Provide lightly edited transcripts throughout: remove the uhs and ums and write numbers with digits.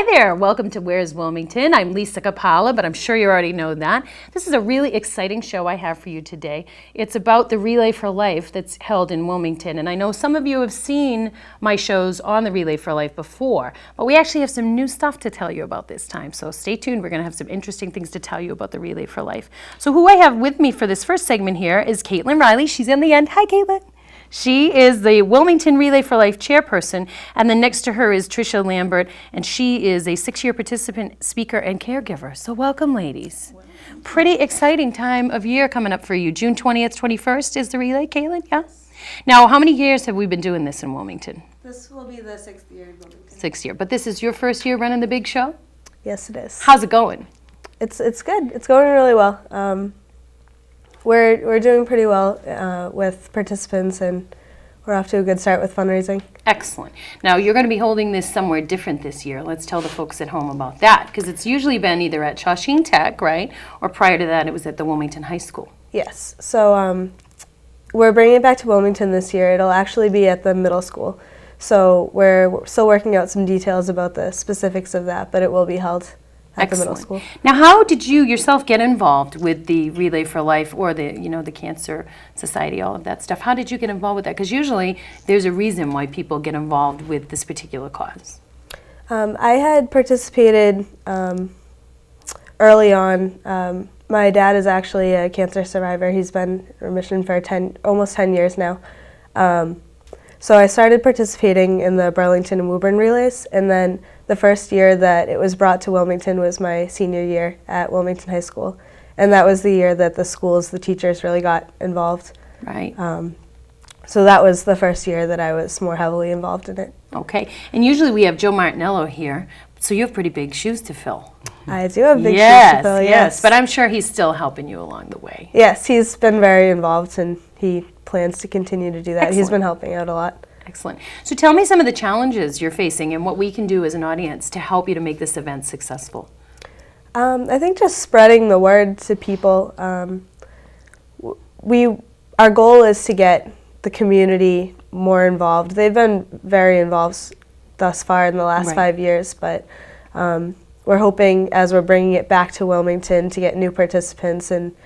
there, welcome to Where's Wilmington. I'm Lisa Capala, but I'm sure you already know that. This is a really exciting show I have for you today. It's about the Relay for Life that's held in Wilmington, and I know some of you have seen my shows on the Relay for Life before, but we actually have some new stuff to tell you about this time, so stay tuned. We're going to have some interesting things to tell you about the Relay for Life. So who I have with me for this first segment here is Caitlin Riley. She's in the end. Hi, Caitlin. She is the Wilmington Relay for Life chairperson, and then next to her is Tricia Lambert, and she is a 6-year participant, speaker, and caregiver. So welcome, ladies. Welcome. Pretty exciting time of year coming up for you. June 20th, 21st is the relay, Caitlin, yeah? Now, how many years have we been doing this in Wilmington? This will be the 6th year in Wilmington. 6th year, but this is your first year running the big show? Yes, it is. How's it going? It's good. It's going really well. We're doing pretty well with participants, and we're off to a good start with fundraising. Excellent. Now, you're going to be holding this somewhere different this year. Let's tell the folks at home about that, because it's usually been either at Shawsheen Tech, right, or prior to that it was at the Wilmington High School. Yes. So we're bringing it back to Wilmington this year. It'll actually be at the middle school. So we're still working out some details about the specifics of that, but it will be held at the middle school. Now, how did you yourself get involved with the Relay for Life or the Cancer Society, all of that stuff? How did you get involved with that? Because usually there's a reason why people get involved with this particular cause. I had participated early on. My dad is actually a cancer survivor. He's been in remission for almost 10 years now. So I started participating in the Burlington and Woburn relays, and then the first year that it was brought to Wilmington was my senior year at Wilmington High School, and that was the year that the teachers really got involved. Right. So that was the first year that I was more heavily involved in it. Okay, and usually we have Joe Martinello here, so you have pretty big shoes to fill. I do have big shoes to fill, yes. But I'm sure he's still helping you along the way. Yes, he's been very involved, and he plans to continue to do that. Excellent. He's been helping out a lot. Excellent. So tell me some of the challenges you're facing and what we can do as an audience to help you to make this event successful. I think just spreading the word to people. Our goal is to get the community more involved. They've been very involved thus far in the last 5 years, but we're hoping as we're bringing it back to Wilmington to get new participants and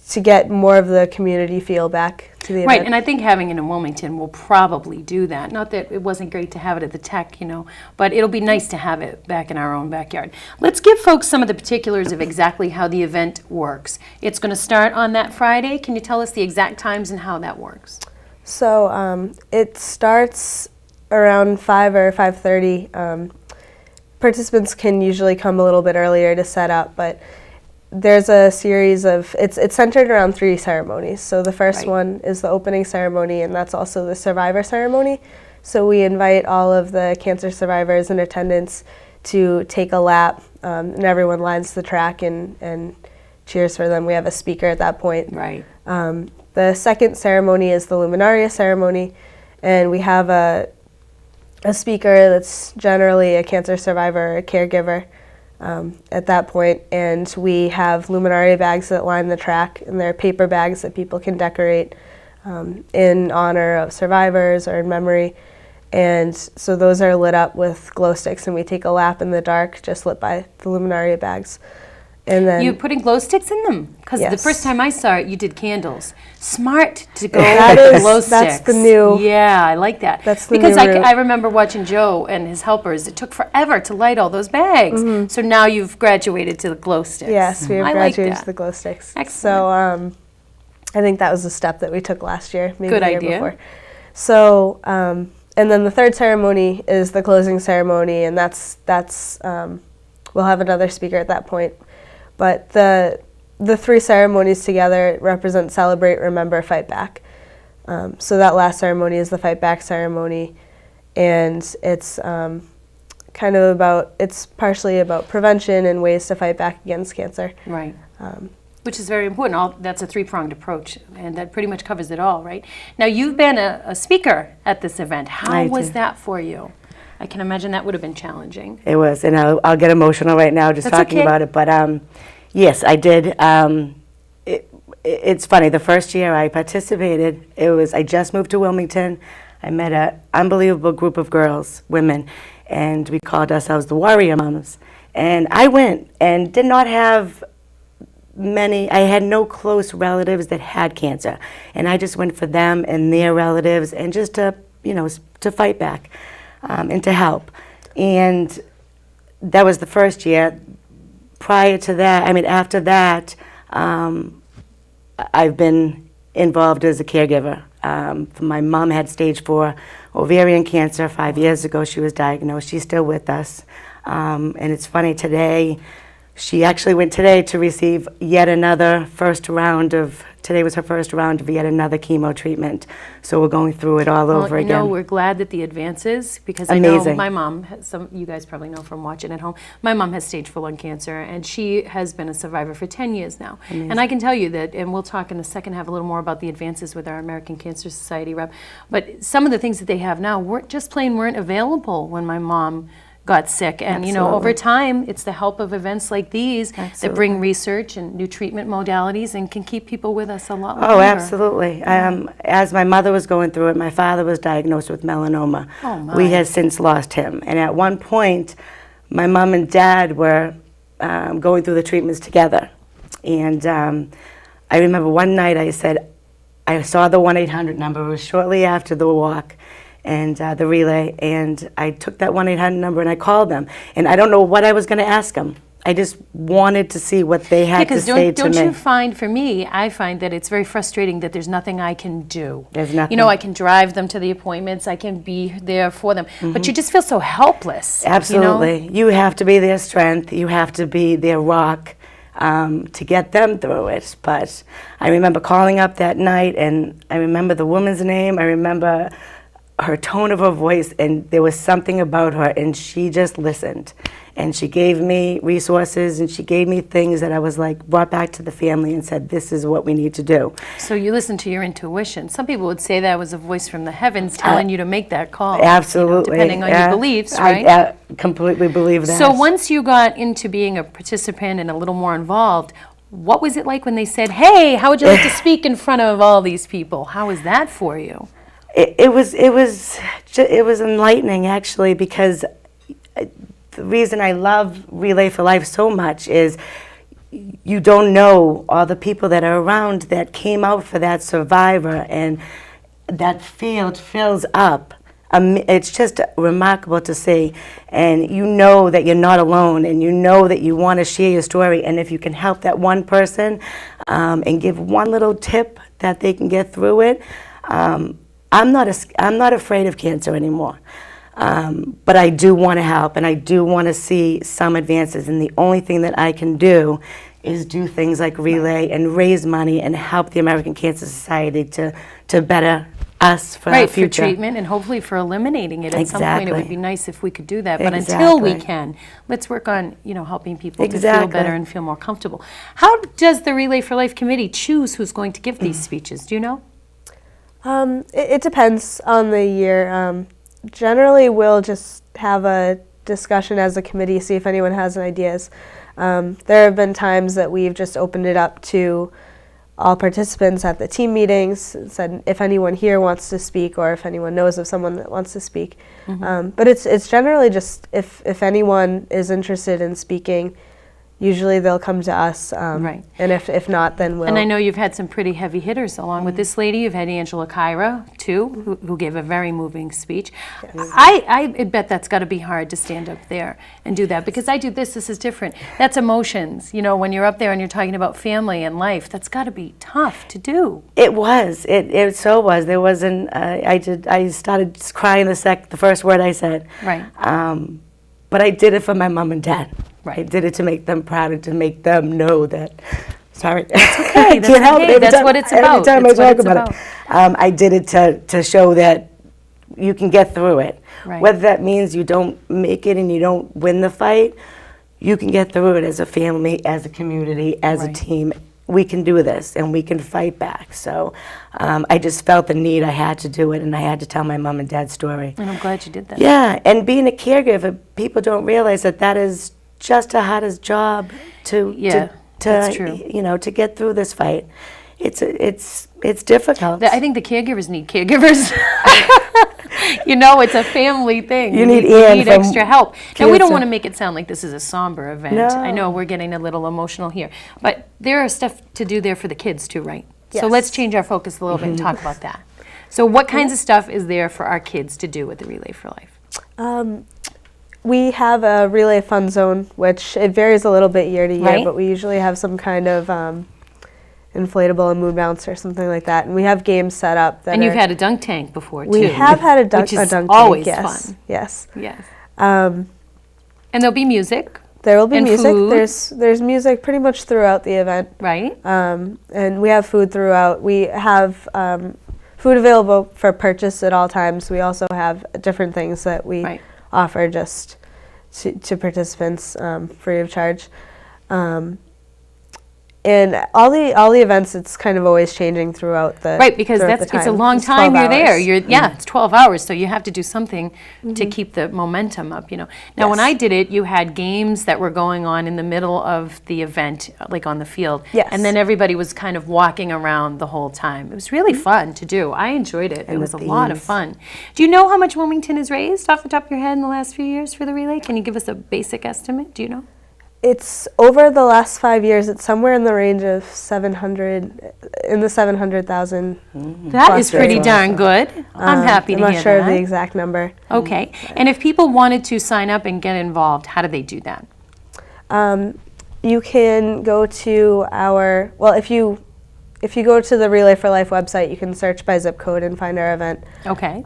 to get more of the community feel back to the event. Right, and I think having it in Wilmington will probably do that. Not that it wasn't great to have it at the Tech, but it'll be nice to have it back in our own backyard. Let's give folks some of the particulars of exactly how the event works. It's going to start on that Friday. Can you tell us the exact times and how that works? So it starts around 5 or 5:30. Participants can usually come a little bit earlier to set up, but there's a series of, it's centered around 3 ceremonies. So the first one is the opening ceremony, and that's also the survivor ceremony. So we invite all of the cancer survivors in attendance to take a lap, and everyone lines the track and cheers for them. We have a speaker at that point. Right. The second ceremony is the Luminaria ceremony, and we have a speaker that's generally a cancer survivor or a caregiver at that point, and we have luminaria bags that line the track, and they're paper bags that people can decorate in honor of survivors or in memory, and so those are lit up with glow sticks, and we take a lap in the dark just lit by the luminaria bags. And then you're putting glow sticks in them? Because the first time I saw it, you did candles. Smart to go with glow sticks. That's the new. Yeah, I like that. That's the because new route. I remember watching Joe and his helpers. It took forever to light all those bags. Mm-hmm. So now you've graduated to the glow sticks. Yes, we have graduated to the glow sticks. Excellent. So I think that was a step that we took last year, maybe Good the year idea. before. So and then the third ceremony is the closing ceremony, and that's we'll have another speaker at that point. But the 3 ceremonies together represent Celebrate, Remember, Fight Back. So that last ceremony is the Fight Back ceremony, and it's it's partially about prevention and ways to fight back against cancer. Right. Which is very important. That's a 3-pronged approach, and that pretty much covers it all, right? Now, you've been a speaker at this event. How was that for you? I can imagine that would have been challenging. It was, and I'll get emotional right now just talking about it. But yes, I did. It's funny. The first year I participated, I just moved to Wilmington. I met an unbelievable group of girls, women, and we called ourselves the Warrior Moms. And I went and did not have I had no close relatives that had cancer. And I just went for them and their relatives and just to, to fight back and to help. And that was the first year. Prior to that, after that, I've been involved as a caregiver. My mom had stage 4 ovarian cancer 5 years ago. She was diagnosed. She's still with us. And it's funny, she actually went today to receive yet another today was her first round of yet another chemo treatment. So we're going through it all over again. We're glad that the advances, because Amazing. I know my mom, you guys probably know from watching at home, my mom has stage 4 lung cancer, and she has been a survivor for 10 years now. Amazing. And I can tell you that, and we'll talk in the second half a little more about the advances with our American Cancer Society rep, but some of the things that they have now weren't available when my mom got sick. And over time, it's the help of events like these that bring research and new treatment modalities and can keep people with us a lot longer. Oh, absolutely. As my mother was going through it, my father was diagnosed with melanoma. Oh, my. We had since lost him. And at one point, my mom and dad were going through the treatments together. And I remember one night I saw the 1-800 number. It was shortly after the walk and the relay, and I took that 1-800 number and I called them. And I don't know what I was going to ask them. I just wanted to see what they had to say to me. Don't you find, for me, I find that it's very frustrating that there's nothing I can do. There's nothing. I can drive them to the appointments, I can be there for them, but you just feel so helpless. Absolutely. You have to be their strength. You have to be their rock to get them through it. But I remember calling up that night, and I remember the woman's name. I remember her tone of her voice, and there was something about her, and she just listened. And she gave me resources, and she gave me things that I was brought back to the family and said, this is what we need to do. So you listened to your intuition. Some people would say that was a voice from the heavens telling you to make that call. Absolutely. Depending on your beliefs, right? I completely believe that. So once you got into being a participant and a little more involved, what was it like when they said, hey, how would you like to speak in front of all these people? How was that for you? It was enlightening, actually, because the reason I love Relay for Life so much is you don't know all the people that are around that came out for that survivor, and that field fills up. It's just remarkable to see, and you know that you're not alone, and you know that you want to share your story, and if you can help that one person and give one little tip that they can get through it, I'm not afraid of cancer anymore, but I do want to help, and I do want to see some advances. And the only thing that I can do is do things like Relay and raise money and help the American Cancer Society to better us for the future. For treatment and hopefully for eliminating it. At some point, it would be nice if we could do that. But Exactly. until we can, let's work on helping people to feel better and feel more comfortable. How does the Relay for Life committee choose who's going to give these speeches? Do you know? It depends on the year. Generally, we'll just have a discussion as a committee, see if anyone has any ideas. There have been times that we've just opened it up to all participants at the team meetings, and said if anyone here wants to speak, or if anyone knows of someone that wants to speak. But it's generally just if anyone is interested in speaking, usually they'll come to us, and if not, then we'll... And I know you've had some pretty heavy hitters along with this lady. You've had Angela Kyra, too, who gave a very moving speech. Yes. I bet that's got to be hard to stand up there and do that, because I do this is different. That's emotions. When you're up there and you're talking about family and life, that's got to be tough to do. It was. It so was. There wasn't... I started crying the first word I said. Right. But I did it for my mom and dad. Right. I did it to make them proud and to make them know that. Sorry, that's okay. I can't help it. That's what it's about. Every time I talk about it, I did it to show that you can get through it. Right. Whether that means you don't make it and you don't win the fight, you can get through it as a family, as a community, as a team. We can do this, and we can fight back. So I just felt the need. I had to do it, and I had to tell my mom and dad's story. And I'm glad you did that. Yeah, and being a caregiver, people don't realize that is just the hardest job to that's true. To get through this fight. It's difficult. I think the caregivers need caregivers. You know, it's a family thing. You need you Ian need from extra help. Now, we don't cancer. want to make it sound like this is a somber event. No. I know we're getting a little emotional here. But there are stuff to do there for the kids too, right? So Yes. let's change our focus a little bit and talk about that. So what kinds of stuff is there for our kids to do with the Relay for Life? We have a relay fun zone, which it varies a little bit year to year, Right. but we usually have some kind of inflatable and moon bounce or something like that. And we have games set up that And you've are- had a dunk tank before, too. we have had a dunk, which is tank, always yes, fun. yes. Yes. Um, And there'll be music, there will be And music. food. There's music pretty much throughout the event, right? and we have food throughout. We have food available for purchase at all times. We also have different things that we Right. offer just to participants free of charge. And all the events, it's kind of always changing throughout the Right, because throughout that's the it's a time. long It's time 12 you're there. hours. Yeah, it's 12 hours, so you have to do something to keep the momentum up, you know. Now, when Yes. I did it, you had games that were going on in the middle of the event, like on the field. Yes. And then everybody was kind of walking around the whole time. It was really fun to do. I enjoyed it. It And was the a lot of themes. fun. Do you know how much Wilmington has raised off the top of your head in the last few years for the relay? Can you give us a basic estimate? Do you know? It's over the last 5 years. It's somewhere in the range of 700, in the 700,000. That is pretty That's darn good. I'm happy to I'm hear not sure of that. the exact number. Okay. And if people wanted to sign up and get involved, how do they do that? You can go to our, well, if you go to the Relay for Life website, you can search by zip code and find our event. Okay.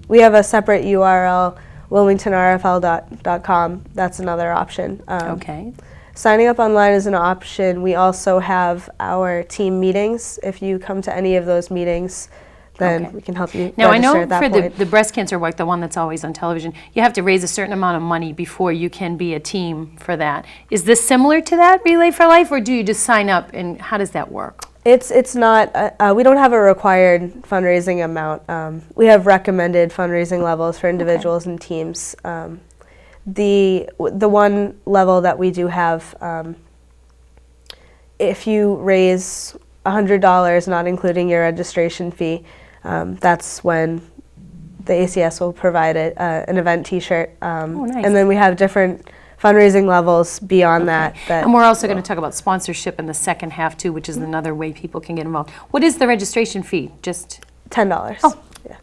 We have a separate URL, wilmingtonrfl.com. That's another option. Okay. Signing up online is an option. We also have our team meetings. If you come to any of those meetings, then Okay. we can help you Now, I register know at that for point. the breast cancer work, the one that's always on television, you have to raise a certain amount of money before you can be a team for that. Is this similar to that, Relay for Life, or do you just sign up, and how does that work? It's not, we don't have a required fundraising amount. We have recommended fundraising levels for individuals and teams. The one level that we do have, if you raise $100, not including your registration fee, that's when the ACS will provide an event T-shirt. nice. And then we have different fundraising levels beyond that. And we're also going to talk about sponsorship in the second half, too, which is another way people can get involved. What is the registration fee? Just $10. Oh.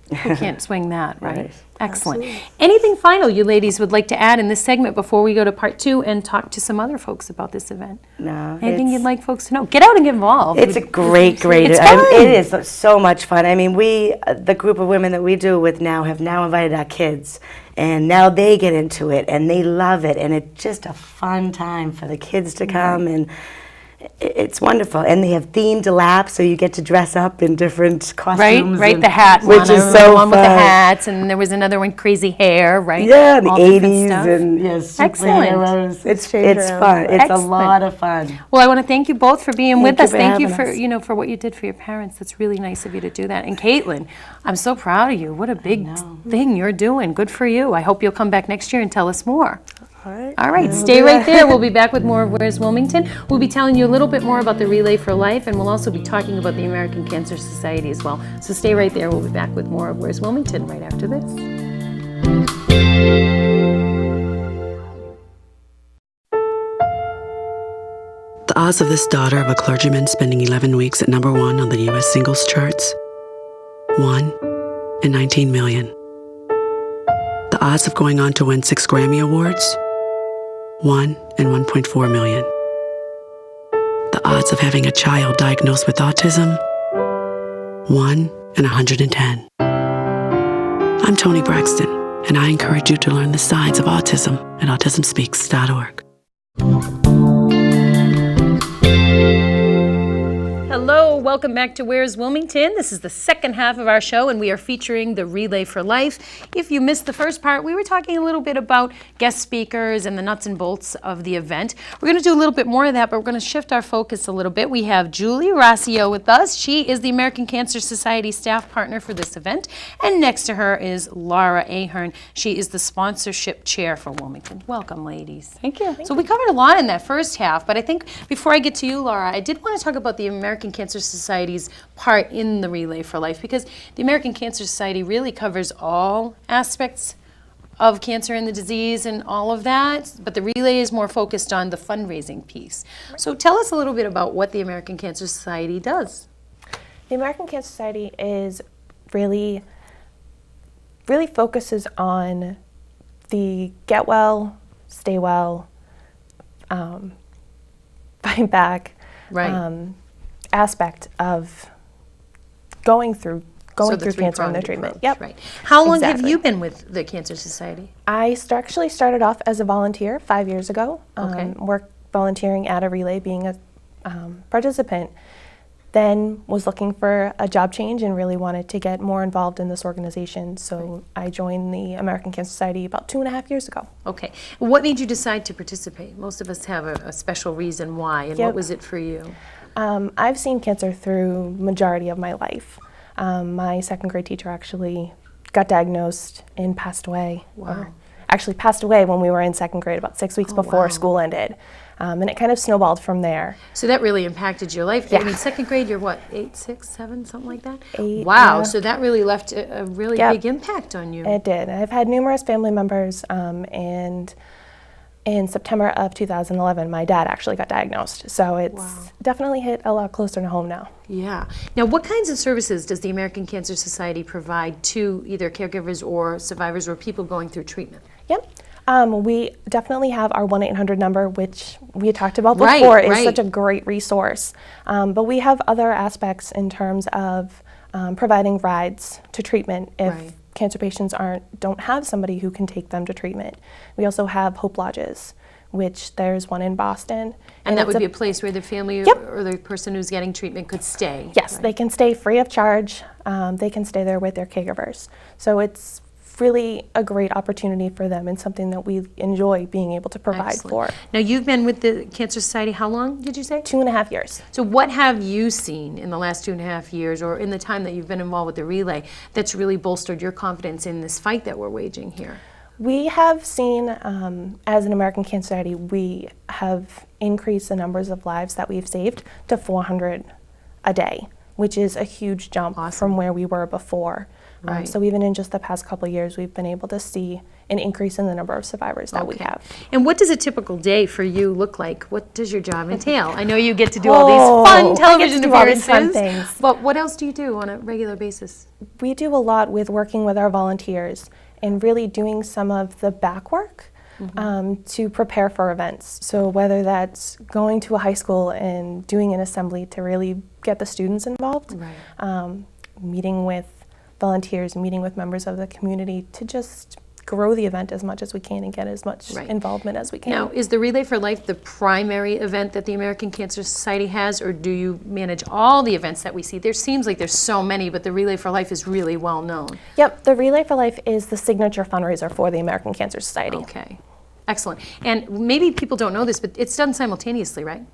Yeah. who can't swing that, right? Right. Excellent. Anything final you ladies would like to add in this segment before we go to part 2 and talk to some other folks about this event? No, Anything it's- you'd like folks to know? Get out and get involved. It's a great. It's It is so much fun. I mean, the group of women that we do with now have now invited our kids, and now they get into it and they love it, and it's just a fun time for the kids to come, and it's wonderful. And they have themed laps, so you get to dress up in different costumes. Right, and- the hat which one. is I remember so the one with the fun. hats, and there was another one, crazy hair, right? Yeah, the All different 80s stuff. and yes, Excellent. superheroes. It's change around. fun. It's Excellent. a lot of fun. Well, I want to thank you both for being with Thank you us. for Thank you having for us. for what you did for your parents. That's really nice of you to do that. And Caitlin, I'm so proud of you. What a big thing you're doing. Good for you. I hope you'll come back next year and tell us more. All right, stay right there. We'll be back with more of Where's Wilmington. We'll be telling you a little bit more about the Relay for Life, and we'll also be talking about the American Cancer Society as well. So stay right there. We'll be back with more of Where's Wilmington right after this. The odds of this daughter of a clergyman spending 11 weeks at number 1 on the U.S. singles charts? 1 in 19 million. The odds of going on to win 6 Grammy Awards? 1 in 1.4 million. The odds of having a child diagnosed with autism? 1 in 110. I'm Toni Braxton, and I encourage you to learn the signs of autism at autismspeaks.org. Hello, welcome back to Where's Wilmington. This is the second half of our show, and we are featuring the Relay for Life. If you missed the first part, we were talking a little bit about guest speakers and the nuts and bolts of the event. We're going to do a little bit more of that, but we're going to shift our focus a little bit. We have Julie Rossio with us. She is the American Cancer Society staff partner for this event, and next to her is Laura Ahern. She is the sponsorship chair for Wilmington. Welcome, ladies. Thank you. So we covered a lot in that first half, but I think before I get to you, Laura, I did want to talk about the American Cancer Society Society's part in the Relay for Life? Because the American Cancer Society really covers all aspects of cancer and the disease and all of that, but the Relay is more focused on the fundraising piece. So tell us a little bit about what the American Cancer Society does. The American Cancer Society is really focuses on the get well, stay well, fight back aspect of going through cancer and their treatment. Yep. Right. How long have you been with the Cancer Society? I actually started off as a volunteer 5 years ago. Okay. Worked volunteering at a Relay, being a participant. Then was looking for a job change and really wanted to get more involved in this organization. So I joined the American Cancer Society about 2.5 years ago. Okay. What made you decide to participate? Most of us have a special reason why, and what was it for you? I've seen cancer through majority of my life. My second grade teacher actually got diagnosed and passed away. Wow. Actually passed away when we were in second grade, about 6 weeks before school ended. And it kind of snowballed from there. So that really impacted your life. Yeah. I mean, second grade, you're what, 8, 6, 7, something like that? 8, wow, yeah. so that really left a really big impact on you. It did. I've had numerous family members, and in September of 2011, my dad actually got diagnosed. So it's definitely hit a lot closer to home now. Yeah. Now, what kinds of services does the American Cancer Society provide to either caregivers or survivors or people going through treatment? Yep. We definitely have our 1-800 number, which we had talked about before. It's such a great resource. But we have other aspects in terms of providing rides to treatment if cancer patients don't have somebody who can take them to treatment. We also have Hope Lodges, which there's one in Boston. And that would be a place where the family or the person who's getting treatment could stay? Yes, they can stay free of charge. They can stay there with their caregivers. So it's really a great opportunity for them and something that we enjoy being able to provide for. Now, you've been with the Cancer Society how long, did you say? 2.5 years. So what have you seen in the last 2.5 years or in the time that you've been involved with the Relay that's really bolstered your confidence in this fight that we're waging here? We have seen, as an American Cancer Society, we have increased the numbers of lives that we've saved to 400 a day, which is a huge jump from where we were before. So even in just the past couple of years, we've been able to see an increase in the number of survivors that we have. And what does a typical day for you look like? What does your job entail? I know you get to do all these fun television appearances, fun things. But what else do you do on a regular basis? We do a lot with working with our volunteers and really doing some of the back work to prepare for events. So whether that's going to a high school and doing an assembly to really get the students involved, meeting with volunteers, meeting with members of the community to just grow the event as much as we can and get as much involvement as we can. Now, is the Relay for Life the primary event that the American Cancer Society has, or do you manage all the events that we see? There seems like there's so many, but the Relay for Life is really well known. Yep, the Relay for Life is the signature fundraiser for the American Cancer Society. Okay, excellent. And maybe people don't know this, but it's done simultaneously, right?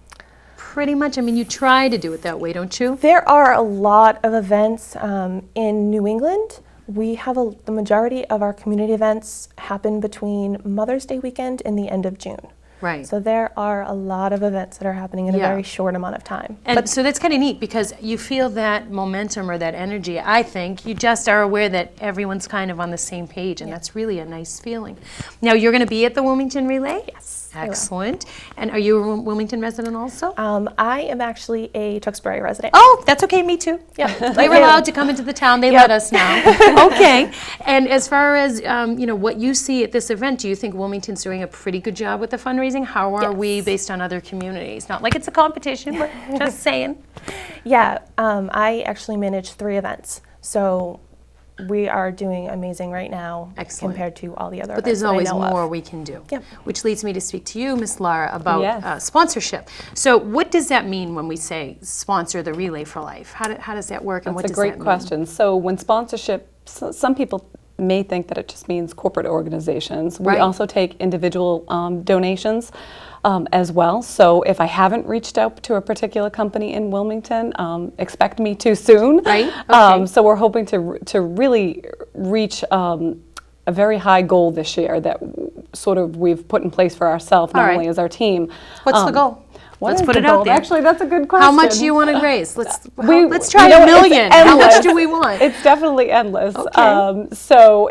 Pretty much. I mean, you try to do it that way, don't you? There are a lot of events in New England. We have the majority of our community events happen between Mother's Day weekend and the end of June. Right. So there are a lot of events that are happening in a very short amount of time. And so that's kind of neat because you feel that momentum or that energy. I think you just are aware that everyone's kind of on the same page, and that's really a nice feeling. Now, you're going to be at the Wilmington Relay? Yes. Excellent. And are you a Wilmington resident also? I am actually a Tewksbury resident. Oh, that's okay, me too. Yeah, we were allowed to come into the town. They let us now. Okay. And as far as what you see at this event, do you think Wilmington's doing a pretty good job with the fundraising? How are we based on other communities? Not like it's a competition, but just saying. Yeah, I actually manage 3 events. So we are doing amazing right now compared to all the other events. But there's always more we can do. Yep. Which leads me to speak to you, Ms. Lara, about sponsorship. So what does that mean when we say sponsor the Relay for Life? How does that work, and what does that mean? That's a great question. So when sponsorship, some people may think that it just means corporate organizations. We also take individual donations as well. So if I haven't reached out to a particular company in Wilmington, expect me to soon. Right. Okay. So we're hoping to really reach a very high goal this year that sort of we've put in place for ourselves, not only as our team. What's the goal? What Let's is put the it out goal? there. Actually, that's a good question. How much do you want to raise? Let's try you know, $1 it's million. How much endless. do we want? It's definitely endless. Okay. So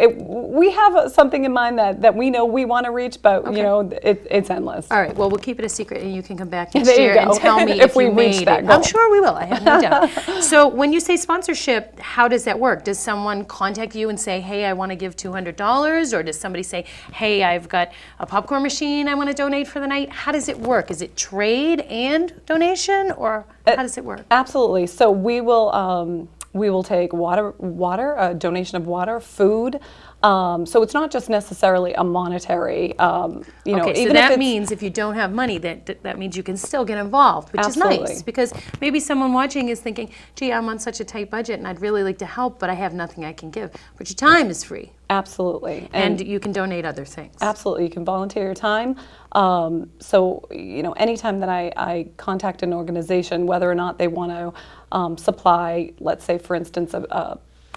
we have something in mind that we know we want to reach, but Okay. you know, it's endless. All right, well, we'll keep it a secret, and you can come back next There you year and go. tell me If if we you reach made that it. goal. I'm sure we will. I have no doubt. So when you say sponsorship, how does that work? Does someone contact you and say, hey, I want to give $200? Or does somebody say, hey, I've got a popcorn machine I want to donate for the night? How does it work? Is it trade and donation, or how does it work? Absolutely. So we will take water, a donation of water, food. So it's not just necessarily a monetary, you know, Okay, so even if that it's, means if you don't have money, that means you can still get involved, which is Absolutely. nice, because maybe someone watching is thinking, gee, I'm on such a tight budget and I'd really like to help, but I have nothing I can give. But your time is free, Absolutely. and you can donate other things. Absolutely, you can volunteer your time. So, you know, anytime that I contact an organization, whether or not they want to supply, let's say, for instance,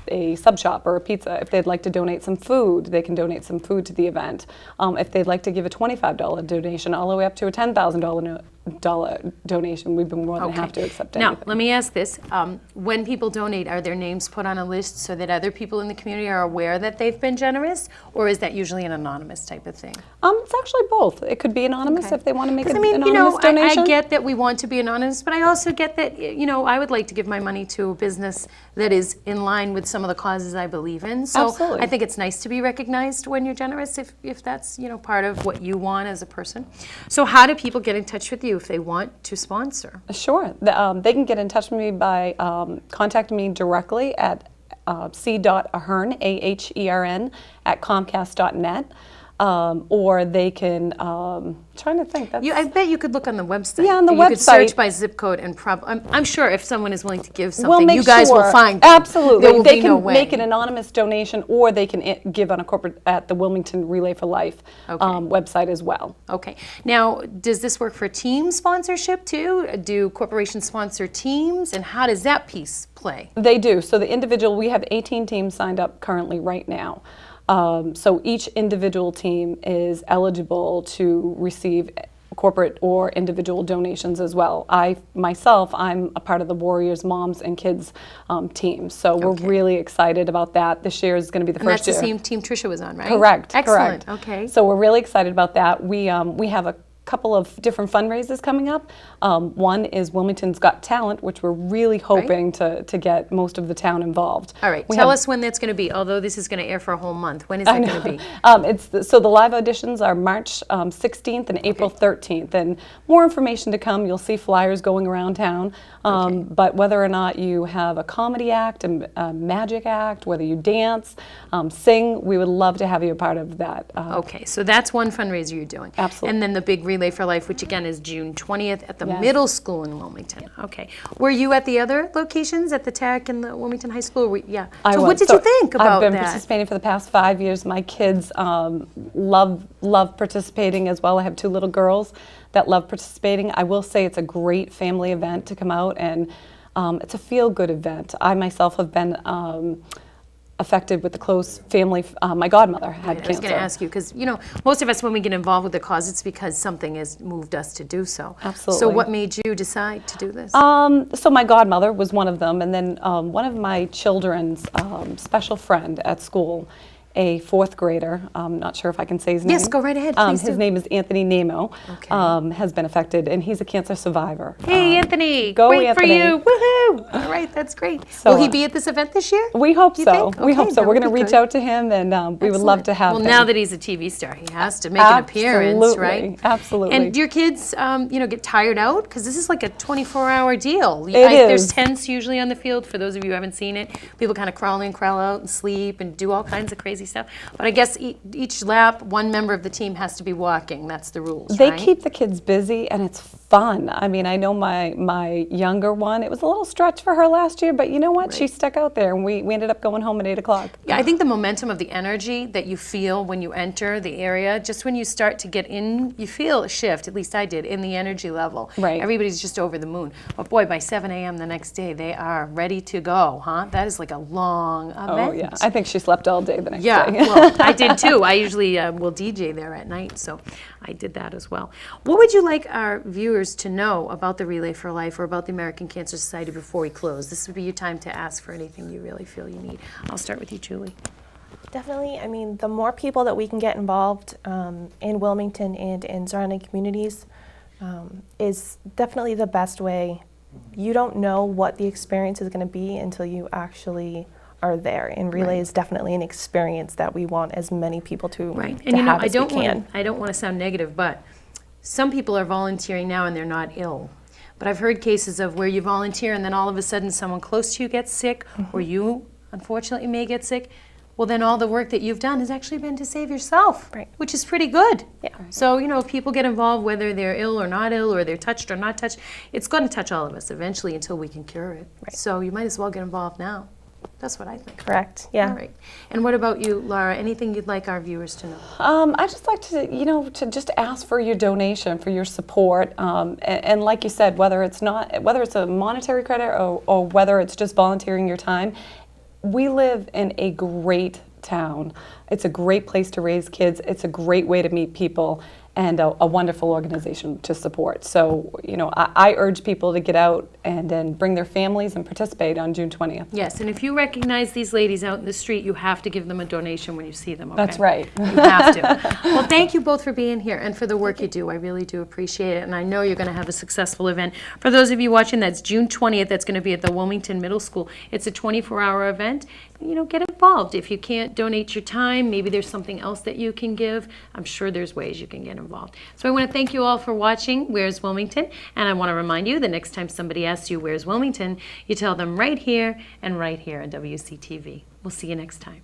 a sub shop or a pizza, if they'd like to donate some food, they can donate some food to the event. If they'd like to give a $25 donation all the way up to a $10,000 donation, we've been more than happy to accept Now, anything. let me ask this. When people donate, are their names put on a list so that other people in the community are aware that they've been generous, or is that usually an anonymous type of thing? It's actually both. It could be anonymous Okay. if they want to make an 'Cause, I mean, anonymous donation. I get that we want to be anonymous, but I also get that, I would like to give my money to a business that is in line with some of the causes I believe in. So Absolutely. I think it's nice to be recognized when you're generous, if that's, part of what you want as a person. So how do people get in touch with you if they want to sponsor? Sure. They can get in touch with me by contacting me directly at c.ahern, A-H-E-R-N, at comcast.net. Or they can, trying to think. I bet you could look on the website. Yeah, on the You could search website. by zip code, and I'm sure if someone is willing to give We'll something, make you guys sure, will find them. Absolutely. There will They be can no way. make an anonymous donation, or they can give on a corporate at the Wilmington Relay for Life website as well. Okay. Now, does this work for team sponsorship too? Do corporations sponsor teams, and how does that piece play? They do. So the individual, we have 18 teams signed up currently right now. So each individual team is eligible to receive corporate or individual donations as well. I'm a part of the Warriors Moms and Kids team. So we're really excited about that. This year is going to be the And first that's the year. same team Tricia was on, right? Correct. Excellent. Correct. Okay. So we're really excited about that. We have a couple of different fundraisers coming up. One is Wilmington's Got Talent, which we're really hoping to get most of the town involved. All right. We Tell have- us when that's going to be, although this is going to air for a whole month. When is that going to be? So the live auditions are March 16th and April 13th, and more information to come. You'll see flyers going around town. But whether or not you have a comedy act, a magic act, whether you dance, sing, we would love to have you a part of that. Okay, so that's one fundraiser you're doing. Absolutely. And then the big Relay for Life, which again is June 20th at the Yes. middle school in Wilmington. Okay. Were you at the other locations, at the Tech and the Wilmington High School? Yeah. I So was. what did you think about I've been that? participating for the past 5 years. My kids love participating as well. I have 2 little girls that love participating. I will say it's a great family event to come out, and it's a feel-good event. I myself have been affected with the close family. My godmother had cancer. I was going to ask you, because, most of us, when we get involved with the cause, it's because something has moved us to do so. Absolutely. So what made you decide to do this? So my godmother was one of them, and then one of my children's special friend at school, a 4th grader, I'm not sure if I can say his name. Yes, go right ahead, please His do. name is Anthony Nemo, Okay. has been affected, and he's a cancer survivor. Hey, Anthony, go great Anthony. for you. Woohoo! All right, that's great. So, Will he be at this event this year? We hope Do you so. think? We hope Okay, so. that We're would going to be reach good. out to him, and we would love to have Well, him. now that he's a TV star, he has to make an appearance, Absolutely, right? absolutely. And do your kids, get tired out? Because this is like a 24-hour deal. It There's is. tents usually on the field, for those of you who haven't seen it. People kind of crawl in, crawl out, and sleep, and do all kinds of crazy stuff. But I guess each lap, one member of the team has to be walking. That's the rules, They right? keep the kids busy, and it's fun. I mean, I know my younger one, it was a little stretch for her last year, but you know what? She stuck out there, and we ended up going home at 8 o'clock. Yeah, I think the momentum of the energy that you feel when you enter the area, just when you start to get in, you feel a shift, at least I did, in the energy level. Right. Everybody's just over the moon. But boy, by 7 a.m. the next day, they are ready to go, huh? That is like a long event. Oh, yeah. I think she slept all day the next Yeah, day. well, I did too. I usually will DJ there at night, so I did that as well. What would you like our viewers viewers to know about the Relay for Life or about the American Cancer Society before we close? This would be your time to ask for anything you really feel you need. I'll start with you, Julie. Definitely. I mean, the more people that we can get involved in Wilmington and in surrounding communities is definitely the best way. You don't know what the experience is going to be until you actually are there. And Relay is definitely an experience that we want as many people to, Right. to And you know, have as we can. I don't want to sound negative, but some people are volunteering now and they're not ill. But I've heard cases of where you volunteer and then all of a sudden someone close to you gets sick, or you unfortunately may get sick. Well, then all the work that you've done has actually been to save yourself, Right. which is pretty good. Yeah. So, you know, if people get involved, whether they're ill or not ill, or they're touched or not touched, it's going to touch all of us eventually until we can cure it. Right. So you might as well get involved now. That's what I think. Correct. Yeah. All right. And what about you, Laura? Anything you'd like our viewers to know? I just like to, you know, to just ask for your donation, for your support, and like you said, whether it's a monetary credit or whether it's just volunteering your time. We live in a great town. It's a great place to raise kids. It's a great way to meet people, and a wonderful organization to support. So, you know, I urge people to get out and then bring their families and participate on June 20th. Yes, and if you recognize these ladies out in the street, you have to give them a donation when you see them, okay? That's right. You have to. Well, thank you both for being here and for the work you do. I really do appreciate it, and I know you're going to have a successful event. For those of you watching, that's June 20th. That's going to be at the Wilmington Middle School. It's a 24-hour event. You know, get involved. If you can't donate your time, maybe there's something else that you can give. I'm sure there's ways you can get involved. So I want to thank you all for watching Where's Wilmington? And I want to remind you the next time somebody asks you where's Wilmington, you tell them right here and right here on WCTV. We'll see you next time.